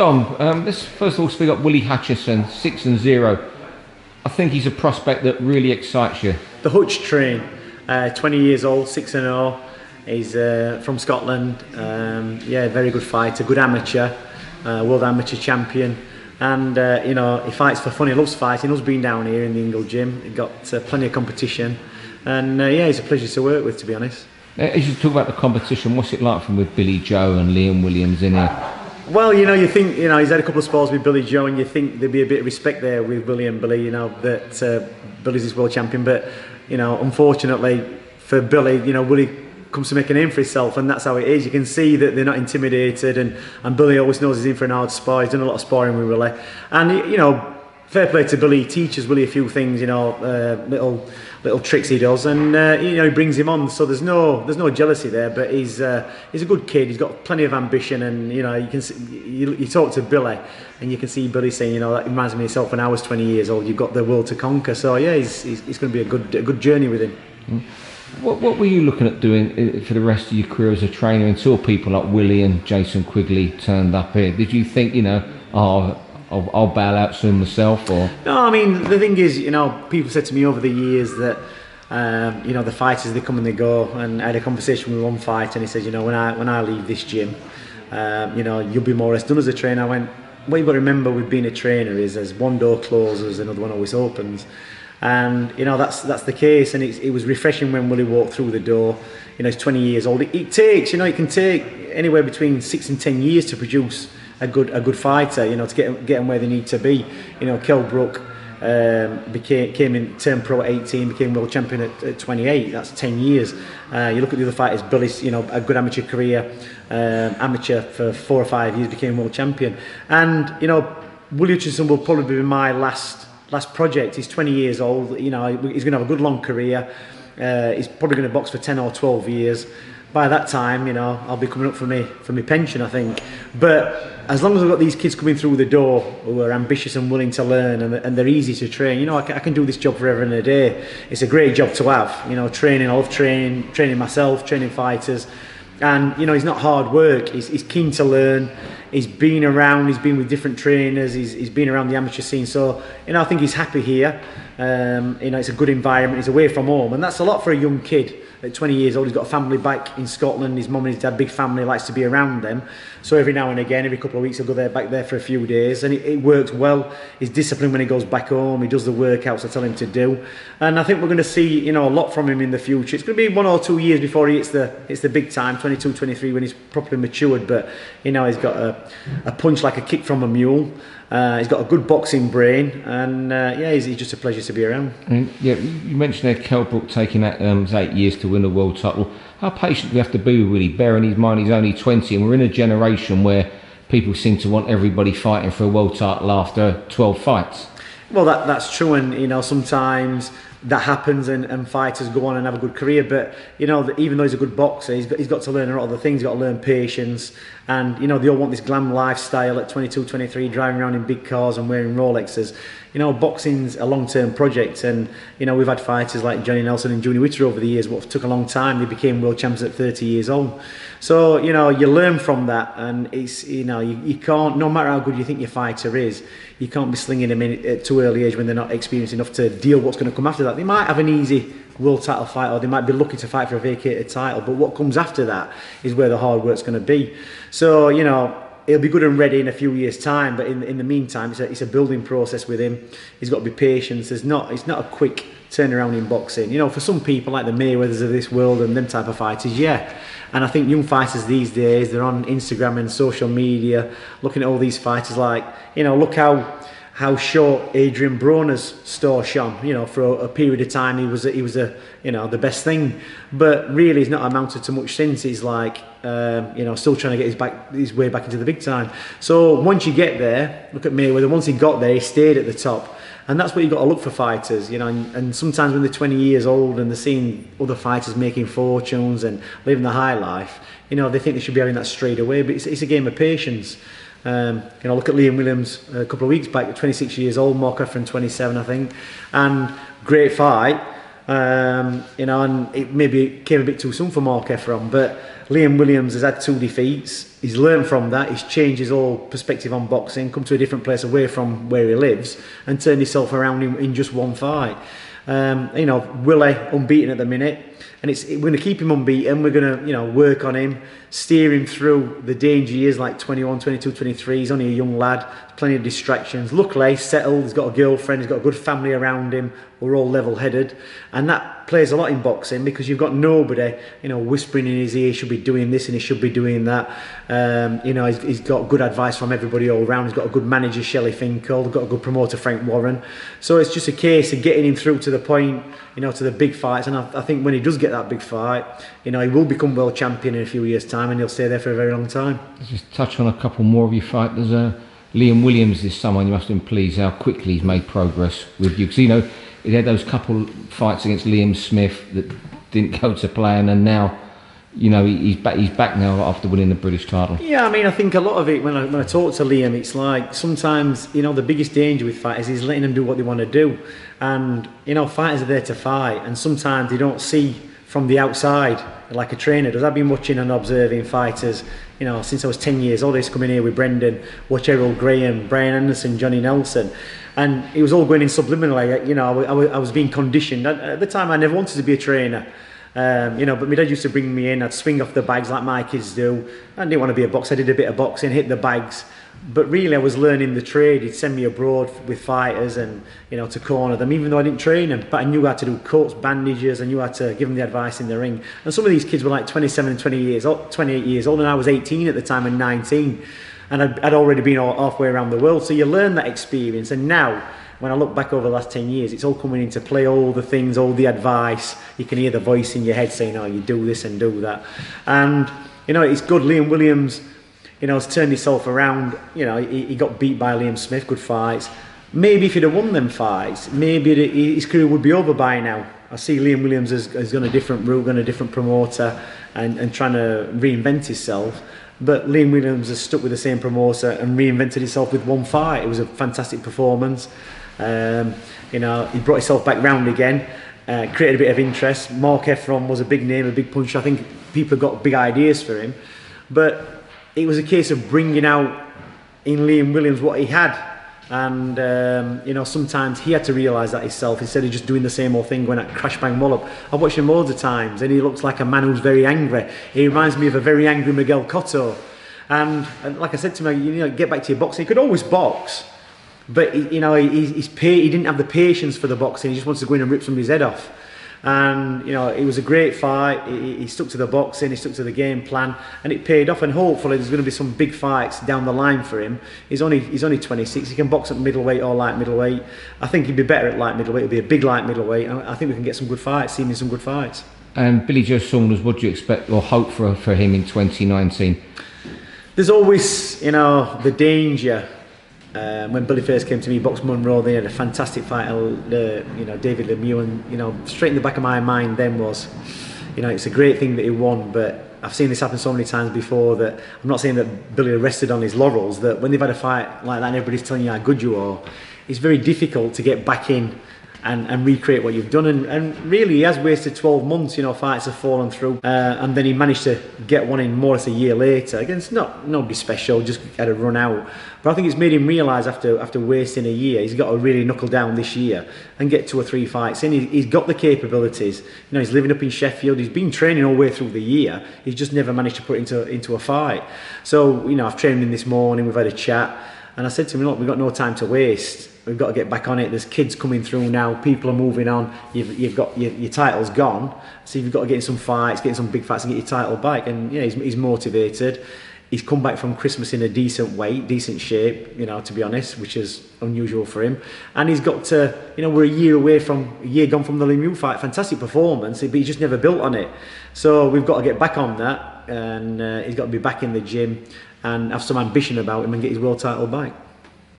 Dom, let's first of all speak up Willie Hutchinson, 6-0. I think he's a prospect that really excites you. The Hutch train, 20 years old, 6-0. He's from Scotland. Yeah, very good fighter, good amateur, world amateur champion. And you know, he fights for fun. He loves fighting. He loves being down here in the Ingle gym. He got plenty of competition, and yeah, he's a pleasure to work with, to be honest. As you talk about the competition, what's it like from with Billy Joe and Liam Williams in here? Well, you know, you think, you know, he's had a couple of spars with Billy Joe, and you think there'd be a bit of respect there with Willie and Billy, you know, that Billy's his world champion. But, you know, unfortunately for Billy, you know, Willie comes to make a name for himself, and that's how it is. You can see that they're not intimidated, and Billy always knows he's in for an hard spar. He's done a lot of sparring with Willie. And, you know, fair play to Billy, he teaches Willie a few things, you know, little tricks he does, and you know, he brings him on. So there's no jealousy there. But he's a good kid. He's got plenty of ambition, and you know, you can see, you talk to Billy, and you can see Billy saying, you know, that reminds me of myself when I was 20 years old. You've got the world to conquer. So yeah, he's going to be a good journey with him. What were you looking at doing for the rest of your career as a trainer until people like Willie and Jason Quigley turned up here? Did you think, you know, I'll bail out soon myself, or? No, I mean, the thing is, you know, people said to me over the years that, you know, the fighters, they come and they go, and I had a conversation with one fighter, and he says, you know, when I leave this gym, you know, you'll be more or less done as a trainer. I went, what you've got to remember with being a trainer is as one door closes, another one always opens. And, you know, that's the case, and it was refreshing when Willie walked through the door. You know, he's 20 years old. It takes, you know, it can take anywhere between 6 and 10 years to produce a good fighter, you know, to get them where they need to be. You know, Kell Brook turned pro at 18, became world champion at 28. That's 10 years. You look at the other fighters. Billy's, you know, a good amateur career, amateur for 4 or 5 years, became world champion. And you know, Willie Hutchinson will probably be my last project. He's 20 years old. You know, he's going to have a good long career. He's probably going to box for 10 or 12 years. By that time, you know, I'll be coming up for my pension, I think. But as long as I've got these kids coming through the door who are ambitious and willing to learn, and they're easy to train, you know, I can do this job forever and a day. It's a great job to have, you know, training. I love training myself, training fighters. And, you know, he's not hard work. He's keen to learn. He's been around, he's been with different trainers, he's been around the amateur scene. So, you know, I think he's happy here. You know, it's a good environment, he's away from home. And that's a lot for a young kid. At 20 years old, he's got a family back in Scotland. His mum and his dad, big family, likes to be around them. So every now and again, every couple of weeks, he'll go back there for a few days, and it works well. He's disciplined when he goes back home. He does the workouts I tell him to do, and I think we're going to see, you know, a lot from him in the future. It's going to be 1 or 2 years before he hits the big time, 22, 23, when he's properly matured. But you know, he's got a punch like a kick from a mule. He's got a good boxing brain, and yeah, he's just a pleasure to be around. Yeah, you mentioned there Kell Brook taking that 8 years to win a world title. How patient do we have to be with Willie? Bearing in mind he's only 20, and we're in a generation where people seem to want everybody fighting for a world title after 12 fights. Well, that's true, and you know, sometimes that happens, and fighters go on and have a good career. But you know, even though he's a good boxer, he's got to learn a lot of the things. He's got to learn patience, and you know, they all want this glam lifestyle at 22, 23, driving around in big cars and wearing Rolexes. You know, boxing's a long-term project, and you know, we've had fighters like Johnny Nelson and Junior Witter over the years. What took a long time, they became world champions at 30 years old. So you know, you learn from that, and it's, you know, you can't, no matter how good you think your fighter is, you can't be slinging them in at too early age when they're not experienced enough to deal with what's going to come after that. They might have an easy world title fight, or they might be lucky to fight for a vacated title, but what comes after that is where the hard work's going to be. So you know, he'll be good and ready in a few years' time, but in the meantime, it's a building process with him. He's got to be patient. It's not a quick turnaround in boxing. You know, for some people like the Mayweathers of this world and them type of fighters, yeah. And I think young fighters these days, they're on Instagram and social media, looking at all these fighters like, you know, look how short Adrian Broner's store shone. You know, for a period of time, he was you know, the best thing, but really he's not amounted to much since. He's like, you know, still trying to get his way back into the big time. So once you get there, look at Mayweather. Once he got there, he stayed at the top. And that's what you've got to look for fighters, you know, and sometimes when they're 20 years old and they're seeing other fighters making fortunes and living the high life, you know, they think they should be having that straight away, but it's a game of patience. You know, look at Liam Williams a couple of weeks back, at 26 years old, Mark Efron 27, I think, and great fight. You know, and it maybe came a bit too soon for Mark Efron, but Liam Williams has had 2 defeats. He's learned from that. He's changed his whole perspective on boxing, come to a different place away from where he lives, and turned himself around in just 1 fight. You know, Willie unbeaten at the minute, and we're going to keep him unbeaten. We're going to, you know, work on him, steer him through the danger years like 21, 22, 23. He's only a young lad, plenty of distractions. Luckily, he's settled. He's got a girlfriend. He's got a good family around him. We're all level-headed, and that plays a lot in boxing because you've got nobody, you know, whispering in his ear, he should be doing this and he should be doing that. You know, he's got good advice from everybody all around. He's got a good manager, Shelley Finkel. He's got a good promoter, Frank Warren. So it's just a case of getting him through to the point, you know, to the big fights. And I think when he does get that big fight, you know, he will become world champion in a few years' time, and he'll stay there for a very long time. Let's just touch on a couple more of your fighters. Liam Williams is someone you must have been pleased how quickly he's made progress with you, because you know he had those couple fights against Liam Smith that didn't go to plan, and now, you know, he's back now after winning the British title. Yeah, I mean, I think a lot of it, when I talk to Liam, it's like sometimes, you know, the biggest danger with fighters is letting them do what they want to do. And, you know, fighters are there to fight, and sometimes they don't see from the outside like a trainer does. I've been watching and observing fighters, you know, since I was 10 years old. I used to come in here with Brendan, watch Errol Graham, Brian Anderson, Johnny Nelson, and it was all going in subliminally. You know, I was being conditioned. At the time, I never wanted to be a trainer. You know, but my dad used to bring me in. I'd swing off the bags like my kids do. I didn't want to be a boxer. I did a bit of boxing, hit the bags, but really I was learning the trade. He'd send me abroad with fighters, and, you know, to corner them, even though I didn't train them, but I knew how to do cuts, bandages, I knew how to give them the advice in the ring. And some of these kids were like 27 and 28 years old, and I was 18 at the time and 19, and I'd already been halfway around the world. So you learn that experience, and now when I look back over the last 10 years, it's all coming into play, all the things, all the advice. You can hear the voice in your head saying, oh, you do this and do that. And, you know, it's good. Liam Williams, you know, has turned himself around. You know, he got beat by Liam Smith, good fights. Maybe if he'd have won them fights, maybe his career would be over by now. I see Liam Williams has gone a different route, gone a different promoter, and trying to reinvent himself. But Liam Williams has stuck with the same promoter and reinvented himself with 1 fight. It was a fantastic performance. You know, he brought himself back round again, created a bit of interest. Mark Efron was a big name, a big puncher. I think people got big ideas for him, but it was a case of bringing out in Liam Williams what he had. And you know, sometimes he had to realise that himself, instead of just doing the same old thing, going at crash bang wallop. I've watched him loads of times, and he looks like a man who's very angry. He reminds me of a very angry Miguel Cotto. And like I said to him, you know, get back to your boxing. He could always box, but you know, he didn't have the patience for the boxing. He just wants to go in and rip somebody's head off. And you know, it was a great fight. He stuck to the boxing, he stuck to the game plan, and it paid off. And hopefully there's going to be some big fights down the line for him. He's only 26. He can box at middleweight or light middleweight. I think he'd be better at light middleweight. He'll be a big light middleweight. I think we can get some good fights. See him in some good fights. And Billy Joe Saunders, what do you expect or hope for him in 2019? There's always, you know, the danger. When Billy first came to me, boxed Monroe, they had a fantastic fight, you know, David Lemieux, and, you know, straight in the back of my mind then was, you know, it's a great thing that he won, but I've seen this happen so many times before that I'm not saying that Billy rested on his laurels, that when they've had a fight like that and everybody's telling you how good you are, it's very difficult to get back in and recreate what you've done. And really, he has wasted 12 months, you know, fights have fallen through. And then he managed to get one in more or less a year later against nobody special, just had a run out. But I think it's made him realise after wasting a year, he's got to really knuckle down this year and get 2 or 3 fights in. He's got the capabilities. You know, he's living up in Sheffield. He's been training all the way through the year. He's just never managed to put it into a fight. So, you know, I've trained him this morning. We've had a chat. And I said to him, look, we've got no time to waste. We've got to get back on it. There's kids coming through now. People are moving on. You've got your title's gone. So you've got to get in some fights, get in some big fights and get your title back. And yeah, he's motivated. He's come back from Christmas in a decent weight, decent shape, you know, to be honest, which is unusual for him. And he's got to, you know, we're a year gone from the Lemieux fight. Fantastic performance, but he's just never built on it. So we've got to get back on that. And he's got to be back in the gym and have some ambition about him and get his world title back.